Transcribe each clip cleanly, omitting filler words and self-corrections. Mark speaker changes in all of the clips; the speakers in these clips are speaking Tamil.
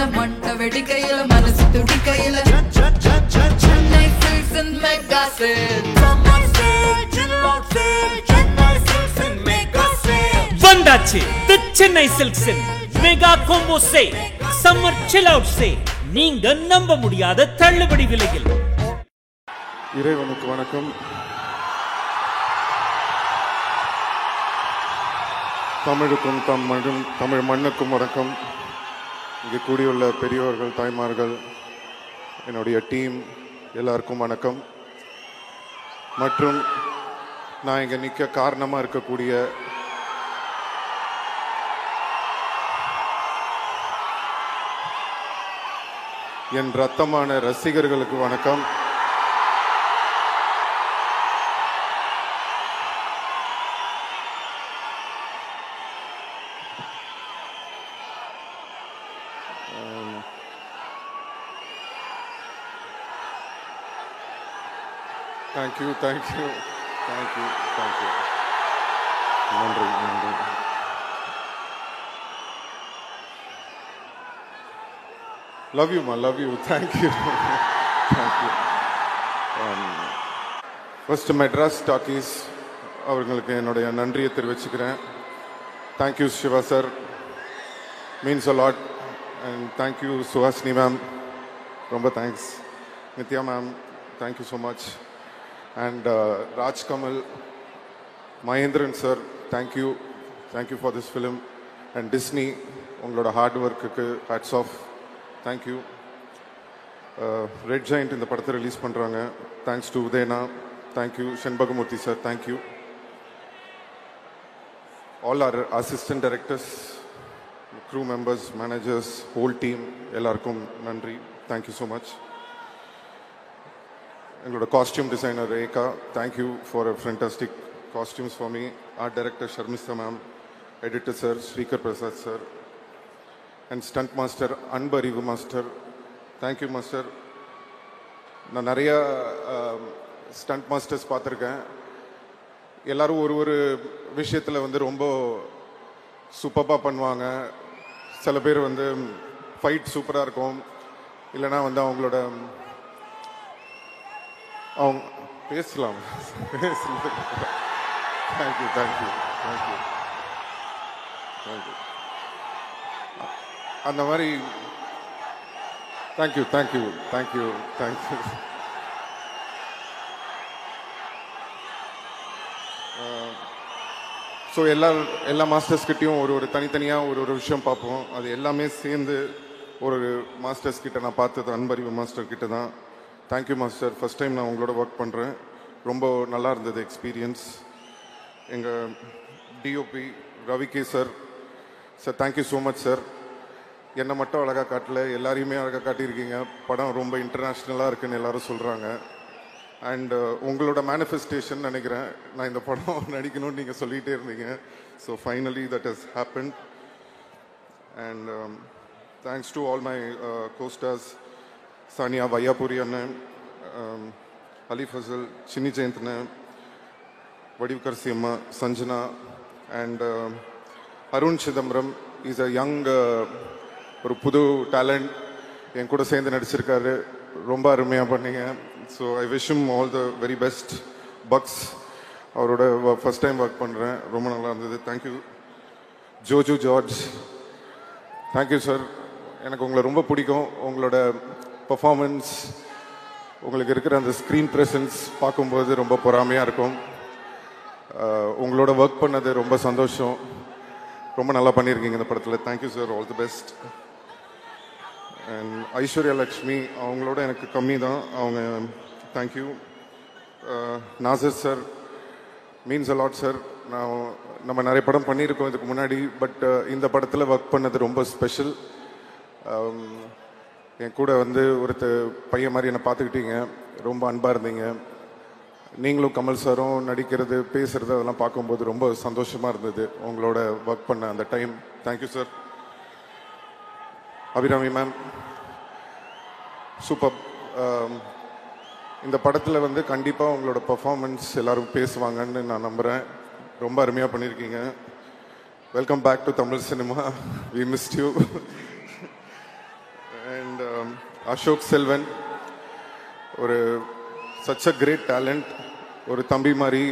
Speaker 1: வெடிக்கையில மண்ட வெடிக்கையில மனசு துடிக்கையில Chennai silks and mega sale summer sale chill out sale Chennai silks and mega sale
Speaker 2: வந்தாச்சு the Chennai silks mega combo sale summer chill out sale நீங்க நம்ப முடியாத தள்ளுபடி விலையில்.
Speaker 3: இறைவனுக்கு வணக்கம். தமிழுக்கும் தமிழ் மண்ணுக்கும் வணக்கம். இங்கே கூடியுள்ள பெரியவர்கள், தாய்மார்கள், என்னுடைய டீம் எல்லாருக்கும் வணக்கம். மற்றும் நான் இங்கே நிற்க காரணமாக இருக்கக்கூடிய என் ரத்தமான ரசிகர்களுக்கு வணக்கம். Thank you. நன்றி. Love you, ma. Love you. Thank you. First, Madras Talkies அவர்களுக்கு என்னுடைய நன்றியை தெரிவிச்சுக்கிறேன். Thank you, Shiva sir. Means a lot. And thank you, Suhasini ma'am. ரொம்ப thanks. Nithya ma'am, thank you so much. And Raj Kamal, Mahendran sir, thank you for this film. And Disney, உங்களோட ஹார்ட் ஒர்க்குக்கு hats off. Thank you. Red Giant இந்த படத்தை ரிலீஸ் பண்ணுறாங்க. தேங்க்ஸ் டு உதயனா. Thank you. Shenbagumurthy sir, thank you. All our assistant directors, crew members, managers, whole team, எல்லாருக்கும் நன்றி. Thank you so much. எங்களோட costume designer Rekha, thank you for a fantastic costumes for me. Art director Sharmistha ma'am, editor sir Sreekar Prasad sir, and stunt master Anbariv master, thank you master. நான் நிறையா ஸ்டண்ட் மாஸ்டர்ஸ் பார்த்துருக்கேன். எல்லோரும் ஒரு விஷயத்தில் வந்து ரொம்ப சூப்பராக பண்ணுவாங்க. சில பேர் வந்து ஃபைட் சூப்பராக இருக்கும், இல்லைனா வந்து அவங்களோட அவங்க பேசலாம். தேங்க்யூ. அந்த மாதிரி தேங்க்யூ. ஸோ எல்லா மாஸ்டர்ஸ்கிட்டையும் ஒரு தனித்தனியாக ஒரு விஷயம் பார்ப்போம். அது எல்லாமே சேர்ந்து ஒரு மாஸ்டர்ஸ் கிட்ட நான் பார்த்தது அன்பறிவு மாஸ்டர் கிட்ட தான். Thank you master. ஃபஸ்ட் டைம் நான் உங்களோட ஒர்க் பண்ணுறேன். ரொம்ப நல்லா இருந்தது எக்ஸ்பீரியன்ஸ். எங்கள் DOP Ravi K sir, thank you so much sir. என்னை மட்டும் அழகாக காட்டல, எல்லாரையுமே அழகாக காட்டியிருக்கீங்க. படம் ரொம்ப இன்டர்நேஷ்னலாக இருக்குன்னு எல்லோரும் சொல்கிறாங்க. அண்ட் உங்களோட மேனிஃபெஸ்டேஷன் நினைக்கிறேன். நான் இந்த படம் நடிக்கணும்னு நீங்கள் சொல்லிகிட்டே இருந்தீங்க. So finally that has happen. And thanks to all my co-stars, Sania Vaiyapuri அண்ணன், அலி ஃபசல், சின்னி ஜெயந்த்ண்ணன், வடிவுக்கரசி அம்மா, Sanjana, and Arun Chidambaram. Is a young, ஒரு புது டேலண்ட். என் கூட சேர்ந்து நடிச்சிருக்காரு. ரொம்ப அருமையாக பண்ணீங்க. So I wish him all the very best. Bucks அவரோட ஃபஸ்ட் டைம் ஒர்க் பண்ணுறேன். ரொம்ப நல்லா இருந்தது. Thank you. Joju George, thank you sir. எனக்கு உங்களை ரொம்ப பிடிக்கும். உங்களோட பர்ஃபார்மன்ஸ், உங்களுக்கு இருக்கிற அந்த ஸ்க்ரீன் ப்ரெசன்ஸ் பார்க்கும்போது ரொம்ப பொறாமையாக இருக்கும். உங்களோட ஒர்க் பண்ணது ரொம்ப சந்தோஷம். ரொம்ப நல்லா பண்ணியிருக்கீங்க இந்த படத்தில். Thank you sir. All the best. And Aishwarya Lakshmi, அவங்களோட எனக்கு கம்மி தான். அவங்க thank you. Nassar sir, means a lot sir. நம்ம நிறைய படம் பண்ணியிருக்கோம் இதுக்கு முன்னாடி, பட் இந்த படத்தில் ஒர்க் பண்ணது ரொம்ப ஸ்பெஷல். என் கூட வந்து பையன் மாதிரி என்னை பார்த்துக்கிட்டீங்க. ரொம்ப அன்பாக இருந்தீங்க. நீங்களும் கமல் சாரும் நடிக்கிறது, பேசுகிறது, அதெல்லாம் பார்க்கும்போது ரொம்ப சந்தோஷமாக இருந்தது உங்களோட ஒர்க் பண்ண அந்த time. Thank you sir. Abhirami ma'am, super. இந்த படத்தில் வந்து கண்டிப்பாக உங்களோட பர்ஃபார்மன்ஸ் எல்லோரும் பேசுவாங்கன்னு நான் நம்புகிறேன். ரொம்ப அருமையாக பண்ணியிருக்கீங்க. Welcome back to Tamil cinema. We missed you. And Ashok Selvan, ஒரு சச் அ கிரேட் டேலண்ட், ஒரு தம்பி மாதிரி.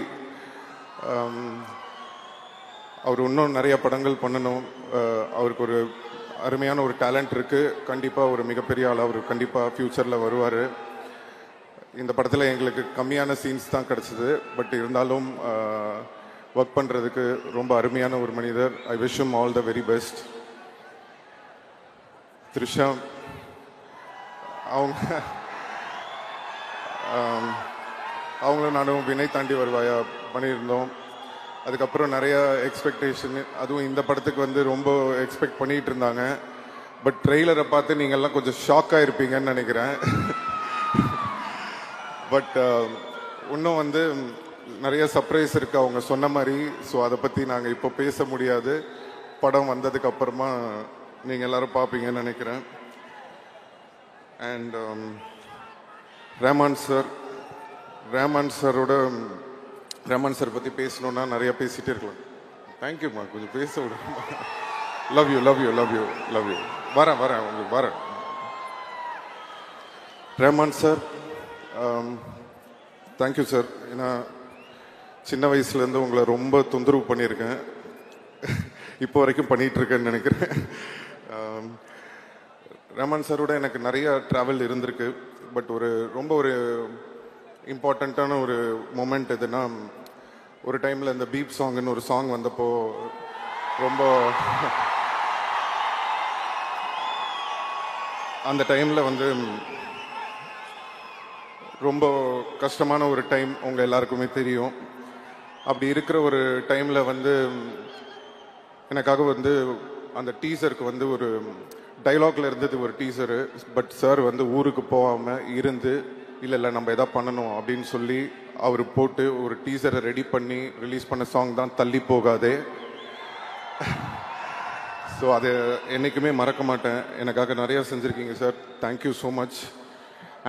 Speaker 3: அவர் இன்னும் நிறைய படங்கள் பண்ணணும். அவருக்கு ஒரு அருமையான ஒரு டேலண்ட் இருக்குது. கண்டிப்பாக ஒரு மிகப்பெரிய ஆள். அவர் கண்டிப்பாக ஃப்யூச்சரில் வருவார். இந்த படத்தில் எங்களுக்கு கம்மியான சீன்ஸ் தான் கிடச்சிது. பட் இருந்தாலும் ஒர்க் பண்ணுறதுக்கு ரொம்ப அருமையான ஒரு மனிதர். ஐ wish him all the very best. Trisha அவங்களும் நானும் வினை தாண்டி வருவாயா பண்ணியிருந்தோம். அதுக்கப்புறம் நிறைய எக்ஸ்பெக்டேஷன், அதுவும் இந்த படத்துக்கு வந்து ரொம்ப எக்ஸ்பெக்ட் பண்ணிகிட்டு இருந்தாங்க. பட் ட்ரெய்லரை பார்த்து நீங்கள்லாம் கொஞ்சம் ஷாக்காக இருப்பீங்கன்னு நினைக்கிறேன். பட் இன்னும் வந்து நிறைய சர்ப்ரைஸ் இருக்குது அவங்க சொன்ன மாதிரி. ஸோ அதை பற்றி நாங்கள் இப்போ பேச முடியாது. படம் வந்ததுக்கு அப்புறமா நீங்கள் எல்லோரும் பார்ப்பீங்கன்னு நினைக்கிறேன். அண்ட் ரேமான் சார் பற்றி பேசணுன்னா நிறையா பேசிகிட்டே இருக்கலாம். தேங்க்யூம்மா, கொஞ்சம் பேச விடுமா. Love you. வரேன் உங்களுக்கு வரேன். ரேமான் சார், தேங்க்யூ சார். ஏன்னா சின்ன வயசுலேருந்து உங்களை ரொம்ப தொந்தரவு பண்ணியிருக்கேன். இப்போ வரைக்கும் பண்ணிகிட்ருக்கேன்னு நினைக்கிறேன். ரேமான் சாரோட எனக்கு நிறைய ட்ராவல் இருந்திருக்கு. பட் ரொம்ப ஒரு இம்பார்ட்டண்ட்டான ஒரு மொமெண்ட் எதுனா, ஒரு டைமில் இந்த பீப் சாங்குன்னு ஒரு சாங் வந்தப்போ ரொம்ப அந்த டைமில் வந்து ரொம்ப கஷ்டமான ஒரு டைம் உங்கள் எல்லாருக்குமே தெரியும். அப்படி இருக்கிற ஒரு டைமில் வந்து எனக்காக வந்து அந்த டீசருக்கு வந்து ஒரு டைலாக்ல இருந்தது ஒரு டீசரு. பட் சார் வந்து ஊருக்கு போகாமல் இருந்து இல்லை நம்ம எதாவது பண்ணணும் அப்படின்னு சொல்லி அவர் போட்டு ஒரு டீசரை ரெடி பண்ணி ரிலீஸ் பண்ண சாங் தான் தள்ளி போகாதே. ஸோ அதை என்றைக்குமே மறக்க மாட்டேன். எனக்காக நிறையா செஞ்சுருக்கீங்க சார். Thank you so much.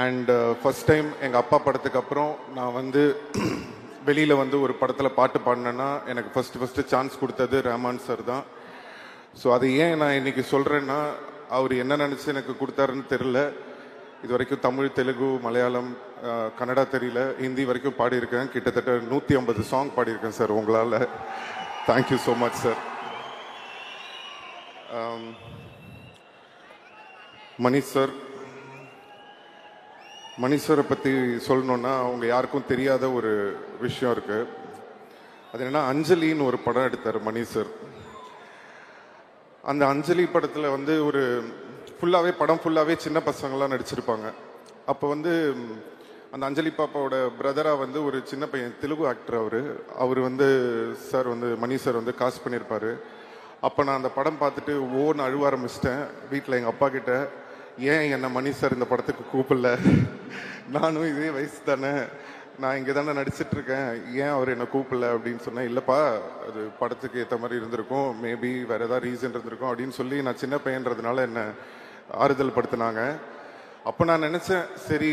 Speaker 3: And first time எங்கள் அப்பா படத்துக்கு அப்புறம் நான் வந்து வெளியில் வந்து ஒரு படத்தில் பாட்டு பாடினேன்னா எனக்கு ஃபஸ்ட்டு சான்ஸ் கொடுத்தது ரஹ்மான் சார் தான். ஸோ அது ஏன் நான் இன்னைக்கு சொல்கிறேன்னா, அவர் என்ன நினச்சி எனக்கு கொடுத்தாருன்னு தெரில. இது வரைக்கும் தமிழ், தெலுங்கு, மலையாளம், கன்னடா தெரியல, ஹிந்தி வரைக்கும் பாடியிருக்கேன். கிட்டத்தட்ட 150 சாங் பாடியிருக்கேன் சார் உங்களால். Thank you so much sir. Manish சாரை பற்றி சொல்லணுன்னா, அவங்க யாருக்கும் தெரியாத ஒரு விஷயம் இருக்குது. அது என்னென்னா, அஞ்சலின்னு ஒரு படம் எடுத்தார் மணிஷ் சார். அந்த அஞ்சலி படத்தில் வந்து ஒரு படம் ஃபுல்லாகவே சின்ன பசங்களாம் நடிச்சிருப்பாங்க. அப்போ வந்து அந்த அஞ்சலி பாப்பாவோட பிரதராக வந்து ஒரு சின்ன பையன், தெலுங்கு ஆக்டர் அவர் வந்து சார் வந்து மணிஷ் சார் வந்து காஸ்ட் பண்ணியிருப்பார். அப்போ நான் அந்த படம் பார்த்துட்டு ஓன்னு அழுவ ஆரம்பிச்சிட்டேன். வீட்டில் எங்கள் அப்பா கிட்ட, ஏன் என்னை மணிஷ் சார் இந்த படத்துக்கு கூப்பிடல, நானும் இதே வயசு தானே, நான் இங்கே தானே நடிச்சிட்ருக்கேன், ஏன் அவர் என்னை கூப்பிடல அப்படின்னு சொன்னேன். இல்லைப்பா, அது படத்துக்கு ஏற்ற மாதிரி இருந்திருக்கும், மேபி வேறு ஏதாவது ரீசன் இருந்திருக்கும் அப்படின்னு சொல்லி நான் சின்ன பையன்றதுனால என்னை ஆறுதல் படுத்தினாங்க. அப்போ நான் நினச்சேன், சரி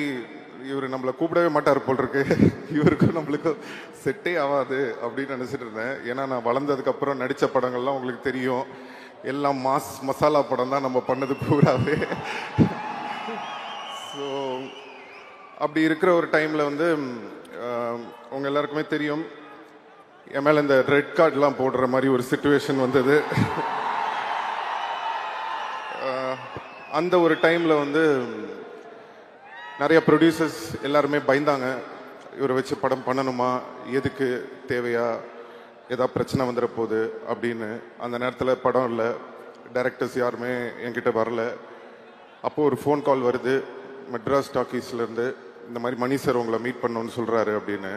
Speaker 3: இவர் நம்மளை கூப்பிடவே மாட்டார் போல் இருக்கு, இவருக்கும் நம்மளுக்கும் செட்டே ஆகாது அப்படின்னு நினச்சிட்டு இருந்தேன். ஏன்னா நான் வளர்ந்ததுக்கப்புறம் நடித்த படங்கள்லாம் உங்களுக்கு தெரியும், எல்லாம் மசாலா படம் தான் நம்ம பண்ணது பூராவே. ஸோ அப்படி இருக்கிற ஒரு டைமில் வந்து உங்கள் எல்லாருக்குமே தெரியும், என் மேலே இந்த ரெட் கார்டெலாம் போடுற மாதிரி ஒரு சிச்சுவேஷன் வந்தது. அந்த ஒரு டைமில் வந்து நிறைய ப்ரொடியூசர்ஸ் எல்லாருமே பயந்தாங்க, இவரை வச்சு படம் பண்ணணுமா, எதுக்கு, தேவையா, ஏதாவது பிரச்சனை வந்துட போகுது அப்படின்னு. அந்த நேரத்தில் படம் இல்லை, டைரக்டர்ஸ் யாருமே என்கிட்ட வரல. அப்போது ஒரு ஃபோன் கால் வருது மெட்ராஸ் டாக்கீஸ்லேருந்து, இந்த மாதிரி மணி சார் உங்களை மீட் பண்ணணும்னு சொல்கிறாரு அப்படின்னு.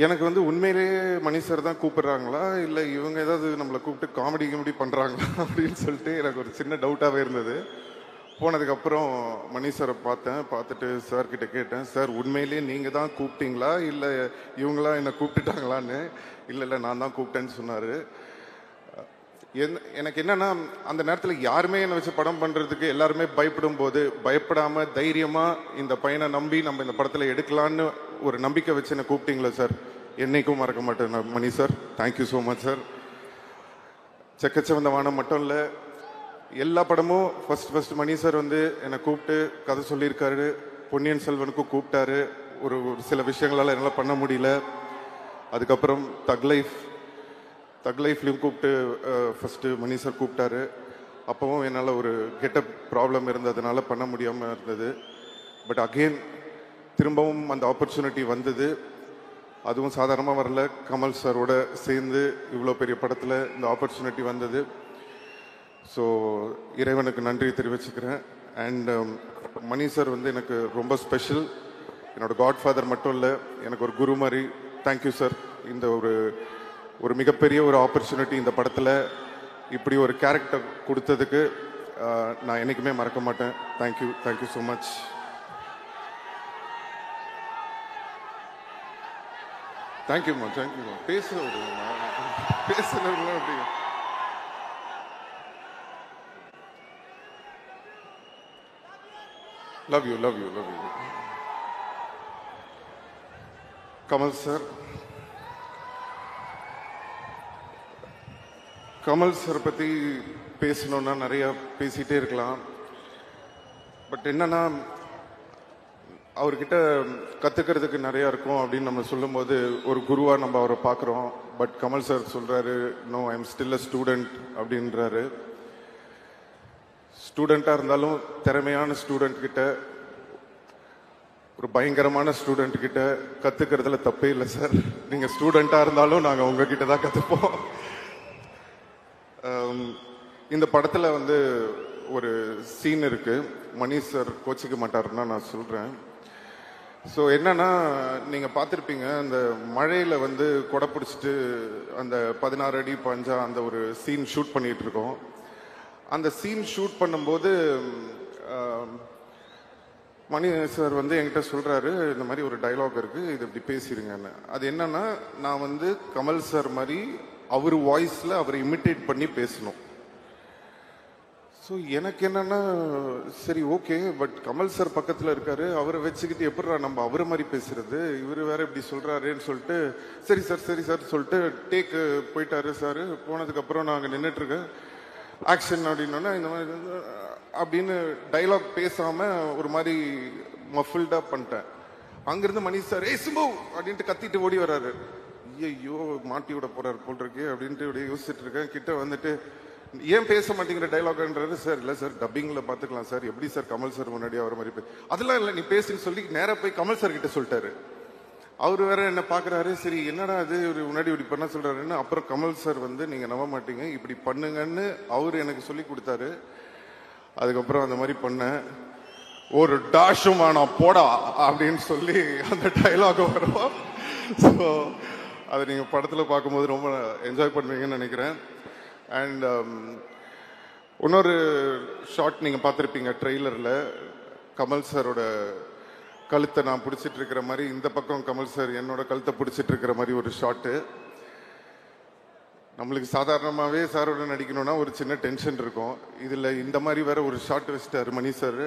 Speaker 3: எனக்கு வந்து உண்மையிலேயே மணி சார் தான் கூப்பிடுறாங்களா, இல்லை இவங்க ஏதாவது நம்மளை கூப்பிட்டு காமெடி பண்ணுறாங்களா அப்படின்னு சொல்லிட்டு எனக்கு ஒரு சின்ன டவுட்டாகவே இருந்தது. போனதுக்கப்புறம் மணி சாரை பார்த்துட்டு சார்கிட்ட கேட்டேன், சார் உண்மையிலேயே நீங்கள் தான் கூப்பிட்டீங்களா இல்லை இவங்களாம் என்னை கூப்பிட்டுட்டாங்களான்னு. இல்லை நான் தான் கூப்பிட்டேன்னு சொன்னார். எனக்கு என்னன்னா, அந்த நேரத்தில் யாருமே என்னை வச்சு படம் பண்ணுறதுக்கு எல்லாருமே பயப்படும் போது, பயப்படாமல் தைரியமாக இந்த பையனை நம்பி நம்ம இந்த படத்தில் எடுக்கலான்னு ஒரு நம்பிக்கை வச்சு என்னை கூப்பிட்டீங்களா சார், என்னைக்கும் மறக்க மாட்டேன் Mani sir. Thank you so much sir. Chekka Chivantha Vaanam மட்டும் இல்லை, எல்லா படமும் ஃபர்ஸ்ட் மணி சார் வந்து என்னை கூப்பிட்டு கதை சொல்லியிருக்காரு. பொன்னியின் செல்வனுக்கும் கூப்பிட்டாரு. ஒரு சில விஷயங்களால் என்னால் பண்ண முடியல. அதுக்கப்புறம் தக் லைஃப்லையும் கூப்பிட்டு ஃபஸ்ட்டு மணி சார் கூப்பிட்டாரு. அப்போவும் என்னால் ஒரு கெட்டப் ப்ராப்ளம் இருந்ததுனால பண்ண முடியாமல் இருந்தது. பட் அகெயின் திரும்பவும் அந்த ஆப்பர்ச்சுனிட்டி வந்தது. அதுவும் சாதாரணமாக வரல. கமல் சாரோட சேர்ந்து இவ்வளோ பெரிய படத்தில் இந்த ஆப்பர்ச்சுனிட்டி வந்தது. ஸோ இறைவனுக்கு நன்றி தெரிவிச்சுக்கிறேன். அண்ட் மணி சார் வந்து எனக்கு ரொம்ப ஸ்பெஷல். என்னோட காட்ஃபாதர் மட்டும் இல்லை, எனக்கு ஒரு குரு மாதிரி. Thank you sir. இந்த ஒரு மிகப்பெரிய ஒரு ஆப்பர்ச்சுனிட்டி இந்த படத்தில் இப்படி ஒரு கேரக்டர் கொடுத்ததுக்கு நான் என்றைக்குமே மறக்க மாட்டேன். Thank you so much. தேங்க்யூம்மா. பேசுகிறேன் அப்படி. Love you. கமல் சார் பற்றி பேசணுன்னா நிறையா பேசிகிட்டே இருக்கலாம். பட் என்னன்னா, அவர்கிட்ட கற்றுக்கிறதுக்கு நிறையா இருக்கும் அப்படின்னு நம்ம சொல்லும்போது ஒரு குருவாக நம்ம அவரை பார்க்குறோம். பட் கமல் சார் சொல்கிறாரு, no, I am still a student அப்படின்றாரு. ஸ்டூடெண்ட்டாக இருந்தாலும் திறமையான ஸ்டூடெண்ட் கிட்ட, ஒரு பயங்கரமான ஸ்டூடெண்ட் கிட்ட கற்றுக்கிறதுல தப்பே இல்லை சார். நீங்கள் ஸ்டூடெண்ட்டாக இருந்தாலும் நாங்கள் உங்ககிட்ட தான் கற்றுப்போம். இந்த படத்தில் வந்து ஒரு சீன் இருக்குது. மணி சார் கோச்சிக்க மாட்டாருன்னா நான் சொல்கிறேன். ஸோ என்னன்னா, நீங்கள் பார்த்துருப்பீங்க, அந்த மழையில் வந்து கொடை பிடிச்சிட்டு அந்த 16 அடி பஞ்சா அந்த ஒரு சீன் ஷூட் பண்ணிகிட்டு இருக்கோம். அந்த சீன் ஷூட் பண்ணும்போது மணி சார் வந்து என்கிட்ட சொல்கிறாரு, இந்த மாதிரி ஒரு டைலாக் இருக்குது, இது இப்படி பேசிடுங்கன்னு. அது என்னன்னா, நான் வந்து கமல் சார் மாதிரி அவர் வாய்ஸில் அவரை இமிட்டேட் பண்ணி பேசணும். ஸோ எனக்கு என்னன்னா, சரி ஓகே, பட் கமல் சார் பக்கத்தில் இருக்காரு, அவரை வச்சுக்கிட்டு எப்படிடா நம்ம அவரை மாதிரி பேசுறது, இவர் வேற இப்படி சொல்கிறாருன்னு சொல்லிட்டு சரி சார் சொல்லிட்டு டேக்கு போயிட்டாரு சார். போனதுக்கப்புறம் நாங்கள் நின்றுட்டுருக்கேன். ஆக்ஷன் அப்படின்னா இந்த மாதிரி அப்படின்னு டைலாக் பேசாமல் ஒரு மாதிரி மஃபில்டாக பண்ணிட்டேன். அங்கேருந்து மணி சார் ஏய் சிம்பு அப்படின்ட்டு கத்திட்டு ஓடி வர்றாரு. ஐயோ மாட்டி விட போறாரு போல் இருக்கு அப்படின்ட்டு இப்படியே யோசிச்சுட்டு இருக்கேன். கிட்ட வந்துட்டு ஏன் பேச மாட்டேங்கிற டைலாக்ன்றது. சார் இல்லை சார், டப்பிங்கில் பார்த்துக்கலாம் சார். எப்படி சார் கமல் சார் முன்னாடி அவர் மாதிரி அதெல்லாம் இல்லை, நீ பேசுன்னு சொல்லி நேராக போய் கமல் சார் கிட்ட சொல்லிட்டாரு. அவர் வேற என்ன பார்க்குறாரு, சரி என்னடா அது ஒரு முன்னாடி இப்படி பண்ண சொல்கிறாருன்னு. அப்புறம் கமல் சார் வந்து நீங்கள் நம்ப மாட்டீங்க, இப்படி பண்ணுங்கன்னு அவர் எனக்கு சொல்லி கொடுத்தாரு. அதுக்கப்புறம் அந்த மாதிரி பண்ணேன். ஒரு டாஷுமா நான் போடா அப்படின்னு சொல்லி அந்த டைலாக் வரும். ஸோ அதை நீங்கள் படத்தில் பார்க்கும்போது ரொம்ப என்ஜாய் பண்ணுவீங்கன்னு நினைக்கிறேன். அண்ட் இன்னொரு ஷார்ட் நீங்கள் பார்த்துருப்பீங்க ட்ரெய்லரில். கமல் சாரோட கழுத்தை நான் பிடிச்சிட்டு இருக்கிற மாதிரி, இந்த பக்கம் கமல் சார் என்னோட கழுத்தை பிடிச்சிட்டு இருக்கிற மாதிரி ஒரு ஷார்ட்டு. நம்மளுக்கு சாதாரணமாகவே சாரோட நடிக்கணும்னா ஒரு சின்ன டென்ஷன் இருக்கும். இதில் இந்த மாதிரி வேற ஒரு ஷார்ட் வச்சுட்டாரு மணி சார்.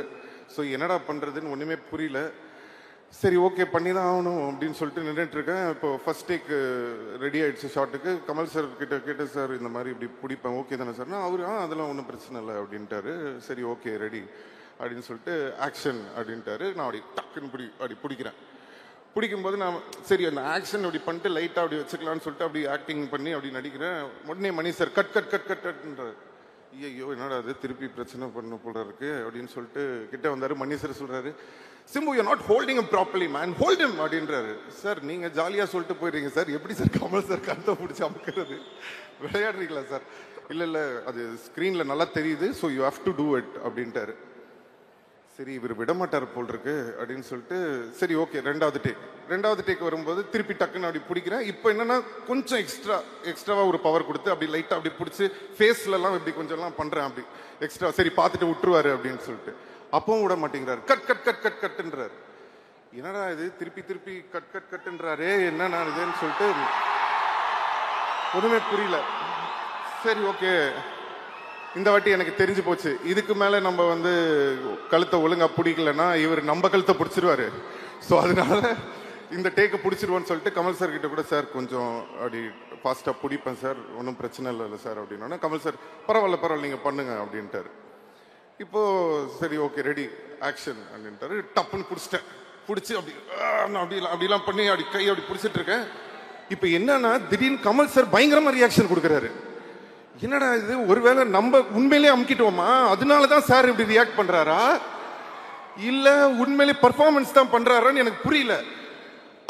Speaker 3: ஸோ என்னடா பண்ணுறதுன்னு ஒன்றுமே புரியல. சரி ஓகே பண்ணி தான் ஆகணும் அப்படின்னு சொல்லிட்டு நின்றுட்டு இருக்கேன். இப்போ ஃபர்ஸ்ட் டேக் ரெடி ஆயிடுச்சு ஷார்ட்டுக்கு. கமல் சார் கிட்ட கேட்டு, சார் இந்த மாதிரி இப்படி பிடிப்பேன் ஓகே தானே சார்னா அவர் அதெல்லாம் ஒன்றும் பிரச்சனை இல்லை அப்படின்ட்டாரு. சரி ஓகே ரெடி அப்படின்னு சொல்லிட்டு ஆக்ஷன் அப்படின்ட்டாரு. நான் அப்படி டக்குன்னு அப்படி பிடிக்கிறேன். பிடிக்கும்போது நான் சரி அந்த ஆக்ஷன் அப்படி பண்ணிட்டு லைட்டாக அப்படி வச்சுக்கலான்னு சொல்லிட்டு அப்படி ஆக்டிங் பண்ணி அப்படி நடிக்கிறேன். உடனே மணி சார் கட்ன்றார். ஐயோ என்னடா அது திருப்பி பிரச்சனை பண்ண போல இருக்கு அப்படின்னு சொல்லிட்டு கிட்ட வந்தாரு. மணி சார் சொல்றாரு, Simbu you not holding him properly man, hold him அப்படின்றாரு. சார் நீங்க ஜாலியா சொல்லிட்டு போயிடுறீங்க சார், எப்படி சார் கமல் சார் கருத்தை பிடிச்சி அமுக்கிறது, விளையாடுறீங்களா சார்? இல்ல அது ஸ்கிரீன்ல நல்லா தெரியுது, so you have to do it அப்படின்ட்டாரு. சரி இவர் விடமாட்டார் போல் இருக்கு அப்படின்னு சொல்லிட்டு சரி ஓகே ரெண்டாவது டேக் வரும்போது திருப்பி டக்குன்னு அப்படி பிடிக்கிறேன். இப்போ என்னன்னா கொஞ்சம் எக்ஸ்ட்ராவா ஒரு பவர் கொடுத்து அப்படி லைட்டா அப்படி பிடிச்சி ஃபேஸ்லாம் இப்படி கொஞ்சம்லாம் பண்றேன் அப்படி எக்ஸ்ட்ரா. சரி பார்த்துட்டு விட்டுருவாரு அப்படின்னு சொல்லிட்டு அப்பவும் விட மாட்டேங்கிறாரு. கட்ன்றாரு. என்னடா இது திருப்பி கட்ன்றாரே என்னன்னா இதுன்னு சொல்லிட்டு ஒண்ணுமே புரியல. சரி ஓகே இந்த வாட்டி எனக்கு தெரிஞ்சு போச்சு, இதுக்கு மேல நம்ம வந்து கழுத்தை ஒழுங்கா பிடிக்கலன்னா இவர் நம்ம கழுத்தை பிடிச்சிருவாரு. ஸோ அதனால இந்த டேக்கை பிடிச்சிருவோன்னு சொல்லிட்டு கமல் சார் கிட்ட கூட சார் கொஞ்சம் அப்படி ஃபாஸ்ட்டாக பிடிப்பேன் சார், ஒன்றும் பிரச்சனை இல்லை சார் அப்படின்னா கமல் சார் பரவாயில்ல நீங்கள் பண்ணுங்க அப்படின்ட்டார். இப்போது சரி ஓகே ரெடி ஆக்ஷன் அப்படின்ட்டாரு. டப்புன்னு பிடிச்சி அப்படிலாம் பண்ணி அப்படி கை அப்படி பிடிச்சிட்டு இருக்கேன். இப்போ என்னன்னா திடீர்னு கமல் சார் பயங்கரமாக ரியாக்ஷன் கொடுக்குறாரு. என்னடா இது, ஒருவேளை நம்ம உண்மையிலே அமுக்கிட்டோமா, அதனால தான் சார் இப்படி ரியாக்ட் பண்ணுறாரா இல்லை உண்மையிலே பர்ஃபார்மன்ஸ் தான் பண்ணுறாரான்னு எனக்கு புரியல.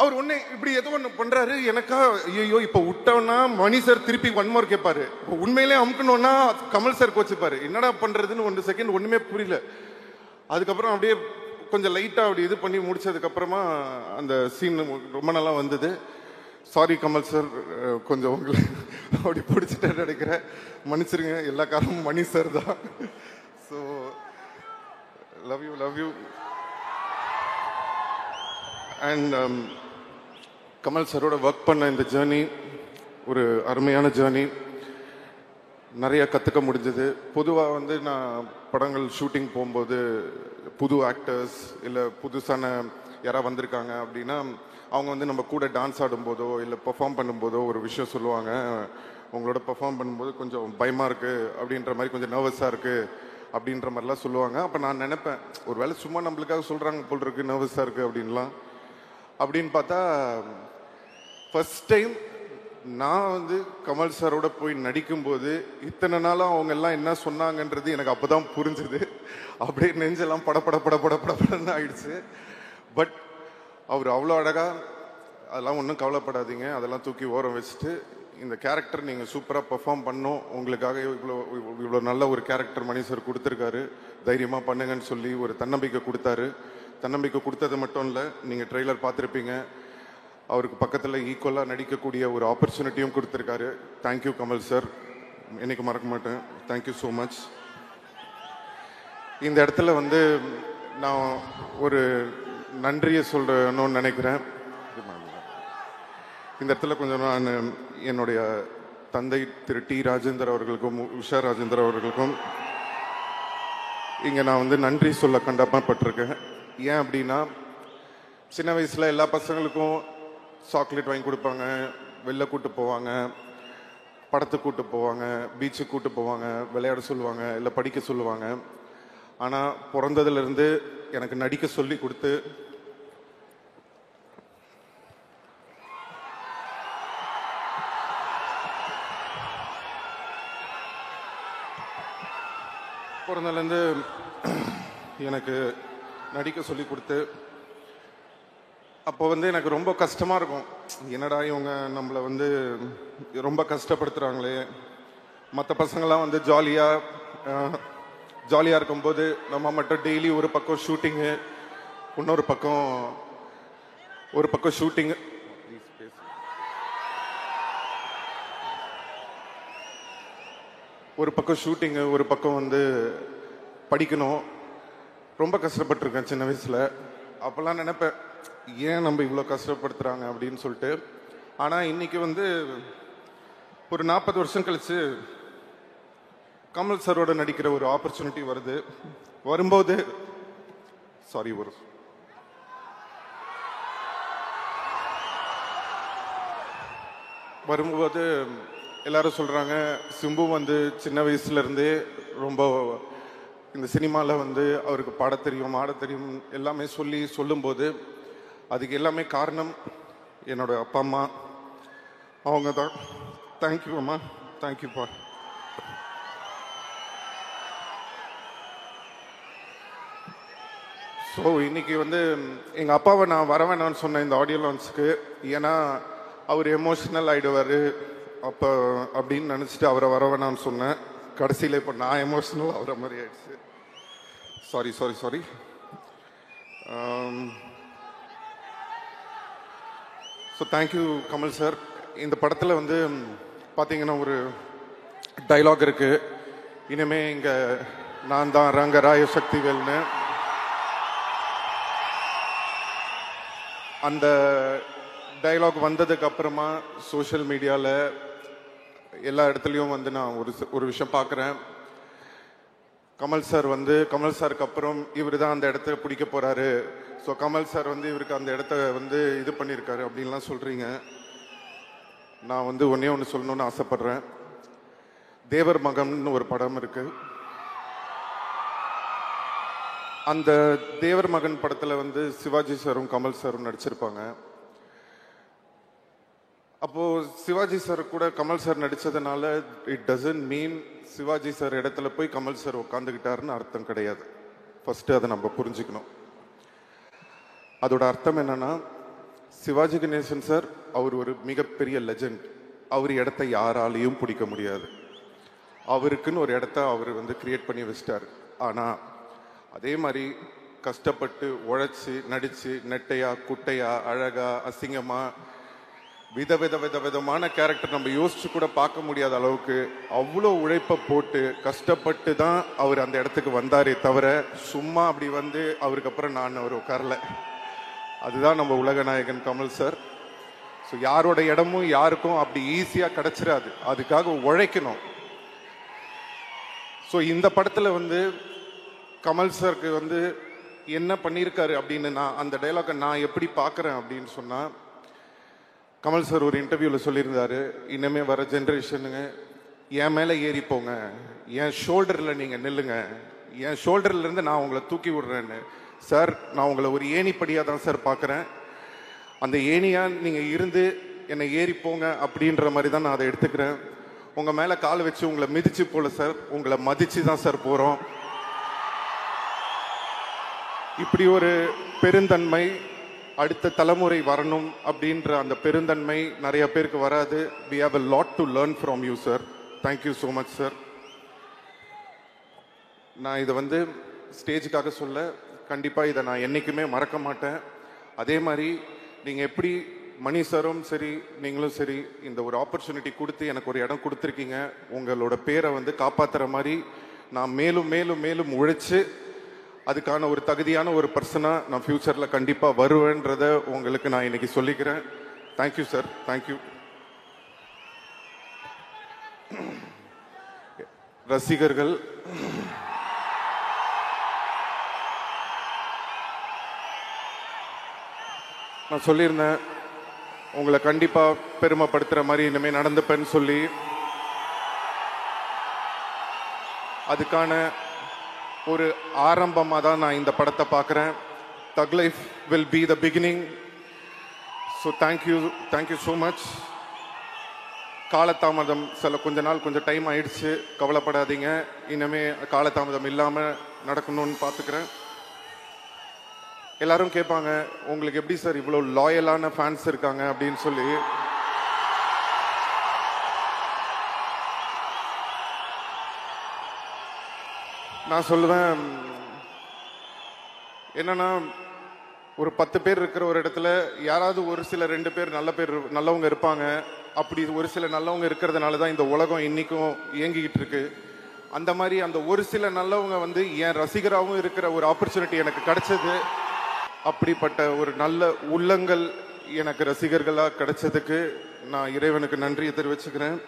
Speaker 3: அவர் ஒன்று இப்படி ஏதோ ஒன்று பண்ணுறாரு. எனக்கா ஐயோ இப்போ விட்டோன்னா மணி சார் திருப்பி ஒன்மோர் கேட்பாரு, இப்போ உண்மையிலே அமுக்கணும்னா கமல் சார் கோச்சிப்பாரு. என்னடா பண்ணுறதுன்னு 1 செகண்ட் ஒன்றுமே புரியல. அதுக்கப்புறம் அப்படியே கொஞ்சம் லைட்டாக அப்படி இது பண்ணி முடிச்சதுக்கப்புறமா அந்த சீன் ரொம்ப நல்லா வந்தது. சாரி கமல் சார், கொஞ்சம் உங்களை அப்படி பிடிச்சிட்டு நினைக்கிறேன், மன்னிச்சிருங்க. எல்லா காரணமும் மணி சார் தான். So love you. And Kamal சாரோட ஒர்க் பண்ண இந்த ஜேர்னி ஒரு அருமையான ஜேர்னி. நிறைய கற்றுக்க முடிஞ்சது. பொதுவாக வந்து நான் படங்கள் ஷூட்டிங் போகும்போது புது ஆக்டர்ஸ் இல்லை புதுசான யாராவது வந்திருக்காங்க அப்படின்னா அவங்க வந்து நம்ம கூட டான்ஸ் ஆடும்போதோ இல்லை பெர்ஃபார்ம் பண்ணும்போதோ ஒரு விஷயம் சொல்லுவாங்க, உங்களோட பெர்ஃபார்ம் பண்ணும்போது கொஞ்சம் பயமாக இருக்குது அப்படின்ற மாதிரி, கொஞ்சம் நர்வஸாக இருக்குது அப்படின்ற மாதிரிலாம் சொல்லுவாங்க. அப்போ நான் நினைப்பேன், ஒரு வேளை சும்மா நம்மளுக்காக சொல்கிறாங்க போல் இருக்குது நர்வஸாக இருக்குது அப்படின்லாம். அப்படின்னு பார்த்தா ஃபர்ஸ்ட் டைம் நான் வந்து கமல் சாரோட போய் நடிக்கும்போது இத்தனை நாளாக அவங்க எல்லாம் என்ன சொன்னாங்கன்றது எனக்கு அப்போ தான் புரிஞ்சுது. அப்படியே நெஞ்செல்லாம் படப்படன்னு ஆயிடுச்சு. பட் அவர் அவ்வளோ அழகாக, அதெல்லாம் ஒன்றும் கவலைப்படாதீங்க, அதெல்லாம் தூக்கி ஓரம் வச்சுட்டு இந்த கேரக்டர் நீங்கள் சூப்பராக பெர்ஃபார்ம் பண்ணோம், உங்களுக்காக இவ்வளோ நல்ல ஒரு கேரக்டர் மணி சார் கொடுத்துருக்காரு, தைரியமாக பண்ணுங்கன்னு சொல்லி ஒரு தன்னம்பிக்கை கொடுத்தாரு. தன்னம்பிக்கை கொடுத்தது மட்டும் இல்லை, நீங்கள் ட்ரெய்லர் பார்த்துருப்பீங்க, அவருக்கு பக்கத்தில் ஈக்குவலாக நடிக்கக்கூடிய ஒரு ஆப்பர்ச்சுனிட்டியும் கொடுத்துருக்காரு. தேங்க்யூ கமல் சார், என்னைக்கு மறக்க மாட்டேன். Thank you so much. இந்த இடத்துல வந்து நான் ஒரு நன்றியை சொல்லணும்னு நினைக்கிறேன். இந்த இடத்துல கொஞ்சம் நான் என்னுடைய தந்தை திரு டி ராஜேந்தர் அவர்களுக்கும் உஷா ராஜேந்தர் அவர்களுக்கும் இங்கே நான் வந்து நன்றி சொல்ல கடமைப்பட்டிருக்கேன். ஏன் அப்படின்னா, சின்ன வயசில் எல்லா பசங்களுக்கும் சாக்லேட் வாங்கி கொடுப்பாங்க, வெளில கூட்டு போவாங்க, படத்துக்கு கூட்டு போவாங்க, பீச்சுக்கு கூட்டு போவாங்க, விளையாட சொல்லுவாங்க, இல்லை படிக்க சொல்லுவாங்க. ஆனால் பிறந்ததுலேருந்து எனக்கு நடிக்க சொல்லி கொடுத்து பிறந்ததுலேருந்து எனக்கு நடிக்க சொல்லி கொடுத்து அப்போ வந்து எனக்கு ரொம்ப கஷ்டமாக இருக்கும். என்னடா இவங்க நம்மளை வந்து ரொம்ப கஷ்டப்படுத்துகிறாங்களே, மற்ற பசங்கள்லாம் வந்து ஜாலியாக இருக்கும்போது நம்ம மட்டும் டெய்லி ஒரு பக்கம் ஷூட்டிங்கு, இன்னொரு பக்கம் ஷூட்டிங்கு, ஒரு பக்கம் வந்து படிக்கணும். ரொம்ப கஷ்டப்பட்டுருக்கேன் சின்ன வயசில். அப்போல்லாம் நினைப்பேன், ஏன் நம்ம இவ்வளோ கஷ்டப்படுத்துகிறாங்க அப்படின்னு சொல்லிட்டு. ஆனால் இன்னைக்கு வந்து ஒரு 40 வருஷம் கழிச்சு கமல் சாரோட நடிக்கிற ஒரு ஆப்பர்ச்சுனிட்டி வரும்போது எல்லாரும் சொல்றாங்க, சிம்பு வந்து சின்ன வயசுல இருந்தே ரொம்ப இந்த சினிமாவில் வந்து அவருக்கு பாட தெரியும், ஆட தெரியும் எல்லாமே சொல்லும்போது அதுக்கு எல்லாமே காரணம் என்னோட அப்பா அம்மா, அவங்க தான். தேங்க்யூ அம்மா, தேங்க்யூப்பா. ஸோ இன்னைக்கு வந்து எங்கள் அப்பாவை நான் வர வேணாம்னு சொன்னேன் இந்த ஆடியோ லான்ச்சுக்கு. ஏன்னா அவர் எமோஷ்னல் ஆகிடுவார் அப்போ அப்படின்னு நினச்சிட்டு அவரை வர வேணாம்னு சொன்னேன். கடைசியில் இப்போ நான் எமோஷ்னல் ஆகிற மாதிரி ஆயிடுச்சு. Sorry. So thank you Kamal sir. இந்த படத்தில் வந்து பார்த்தீங்கன்னா ஒரு டைலாக் இருக்குது, இனிமே இங்கே நான் தான் ரங்கராய சக்திவேல்னு. அந்த டைலாக் வந்ததுக்கு அப்புறமா சோஷியல் மீடியாவில் எல்லா இடத்துலையும் வந்து நான் ஒரு விஷயம் பார்க்குறேன். கமல் சாருக்கு அப்புறம் இவர் தான் அந்த இடத்த பிடிக்க போகிறாரு, ஸோ கமல் சார் வந்து இவருக்கு அந்த இடத்த வந்து இது பண்ணியிருக்காரு அப்படின்லாம் சொல்கிறீங்க. நான் வந்து ஒன்னே ஒன்று சொல்லணும்னு ஆசைப்படுறேன். தேவர் மகன் ஒரு படம் இருக்கு. அந்த தேவர் மகன் படத்தில் வந்து சிவாஜி சாரும் கமல் சாரும் நடிச்சிருப்பாங்க. அப்போது சிவாஜி சார் கூட கமல் சார் நடித்ததுனால it doesn't mean Sivaji sir இடத்துல போய் கமல் சார் உட்காந்துக்கிட்டாருன்னு அர்த்தம் கிடையாது. ஃபஸ்ட்டு அதை நம்ம புரிஞ்சுக்கணும். அதோட அர்த்தம் என்னன்னா, சிவாஜி கணேசன் சார் அவர் ஒரு மிகப்பெரிய லெஜண்ட். அவர் இடத்த யாராலையும் பிடிக்க முடியாது. அவருக்குன்னு ஒரு இடத்த அவர் வந்து கிரியேட் பண்ணி வச்சிட்டார். ஆனால் அதே மாதிரி கஷ்டப்பட்டு உழைச்சி நடித்து நெட்டையா குட்டையா அழகா அசிங்கமா விதமான கேரக்டர் நம்ம யோசிச்சு கூட பார்க்க முடியாத அளவுக்கு அவ்வளோ உழைப்பை போட்டு கஷ்டப்பட்டு தான் அவர் அந்த இடத்துக்கு வந்தாரே தவிர சும்மா அப்படி வந்து அவருக்கு அப்புறம் நான் அவர் உட்காரல. அதுதான் நம்ம உலக நாயகன் கமல் சார். ஸோ யாரோட இடமும் யாருக்கும் அப்படி ஈஸியாக கிடைச்சிடாது. அதுக்காக உழைக்கணும். ஸோ இந்த படத்தில் வந்து கமல் சாருக்கு வந்து என்ன பண்ணியிருக்காரு அப்படின்னு நான் அந்த டைலாக்கை நான் எப்படி பார்க்குறேன் அப்படின்னு சொன்னால், கமல் சார் ஒரு இன்டர்வியூவில் சொல்லியிருந்தாரு, இனிமே வர ஜென்ரேஷனுங்க என் மேலே ஏறி போங்க, என் ஷோல்டரில் நீங்கள் நில்லுங்க, என் ஷோல்டர்லேருந்து நான் உங்களை தூக்கி விடுறேன்னு. சார், நான் உங்களை ஒரு ஏணிப்படியாக தான் சார் பார்க்குறேன். அந்த ஏணியாக நீங்கள் இருந்து என்னை ஏறி போங்க அப்படின்ற மாதிரி தான் நான் அதை எடுத்துக்கிறேன். உங்கள் மேலே கால் வச்சு உங்களை மிதிச்சு போல சார், உங்களை மதித்து தான் சார் போகிறோம். இப்படி ஒரு பெருந்தன்மை அடுத்த தலைமுறை வரணும் அப்படின்ற அந்த பெருந்தன்மை நிறைய பேருக்கு வராது. we have a lot to learn from you sir. thank you so much sir. நான் இதை வந்து ஸ்டேஜுக்காக சொல்ல, கண்டிப்பாக இதை நான் என்றைக்குமே மறக்க மாட்டேன். அதே மாதிரி நீங்கள் எப்படி மணி சாரும் சரி நீங்களும் சரி இந்த ஒரு ஆப்பர்ச்சுனிட்டி கொடுத்து எனக்கு ஒரு இடம் கொடுத்துருக்கீங்க. உங்களோட பேரை வந்து காப்பாற்றுற மாதிரி நான் மேலும் மேலும் மேலும் உழைச்சு அதுக்கான ஒரு தகுதியான ஒரு பர்சனாக நான் ஃப்யூச்சரில் கண்டிப்பாக வருவேன்றதை உங்களுக்கு நான் இன்னைக்கு சொல்லிக்கிறேன். Thank you sir, thank you. ரசிகர்கள், நான் சொல்லியிருந்தேன் உங்களை கண்டிப்பாக பெருமைப்படுத்துகிற மாதிரி இனிமேல் நடந்துப்பேன்னு சொல்லி. அதுக்கான ஒரு ஆரம்பமாக தான் நான் இந்த படத்தை பார்க்குறேன். தக் life will be the beginning. So thank you so much. காலதாமதம் கொஞ்ச நாள் கொஞ்சம் டைம் ஆயிடுச்சு, கவலைப்படாதீங்க. இனிமே காலதாமதம் இல்லாமல் நடக்கணும்னு பார்த்துக்கிறேன். எல்லாரும் கேட்பாங்க, உங்களுக்கு எப்படி சார் இவ்வளோ லாயலான ஃபேன்ஸ் இருக்காங்க அப்படின்னு சொல்லி. நான் சொல்லுவேன், என்னன்னா ஒரு 10 பேர் இருக்கிற ஒரு இடத்துல யாராவது ஒரு சில 2 பேர் நல்லவங்க இருப்பாங்க. அப்படி ஒரு சில நல்லவங்க இருக்கிறதுனால தான் இந்த உலகம் இன்னைக்கும் இயங்கிக்கிட்டு இருக்கு. அந்த மாதிரி அந்த ஒரு சில நல்லவங்க வந்து என் ரசிகராகவும் இருக்கிற ஒரு ஆப்பர்ச்சுனிட்டி எனக்கு கிடைச்சது. அப்படிப்பட்ட ஒரு நல்ல உள்ளங்கள் எனக்கு ரசிகர்களாக கிடைச்சதுக்கு நான் இறைவனுக்கு நன்றியை தெரிவிச்சுக்கிறேன்.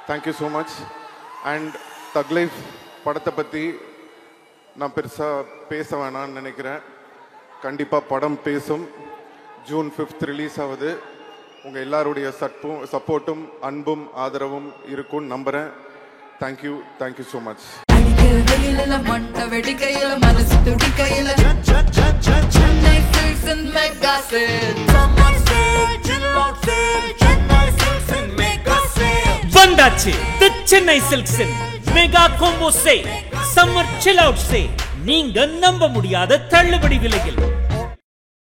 Speaker 3: Thank you so much. அண்ட் தக் லைஃப் படத்தை பற்றி நான் பெருசாக பேச வேணான்னு நினைக்கிறேன். கண்டிப்பாக படம் பேசும். ஜூன் 5 ரிலீஸ் ஆகுது. உங்கள் எல்லாருடைய சப்போர்ட்டும் அன்பும் ஆதரவும் இருக்கும்னு நம்புகிறேன். Thank you so much.
Speaker 2: வந்தாச்சு தி சென்னை சில்க்ஸின் mega combo sale, summer chill out sale. நீங்க நம்ப முடியாத தள்ளுபடி விலையில்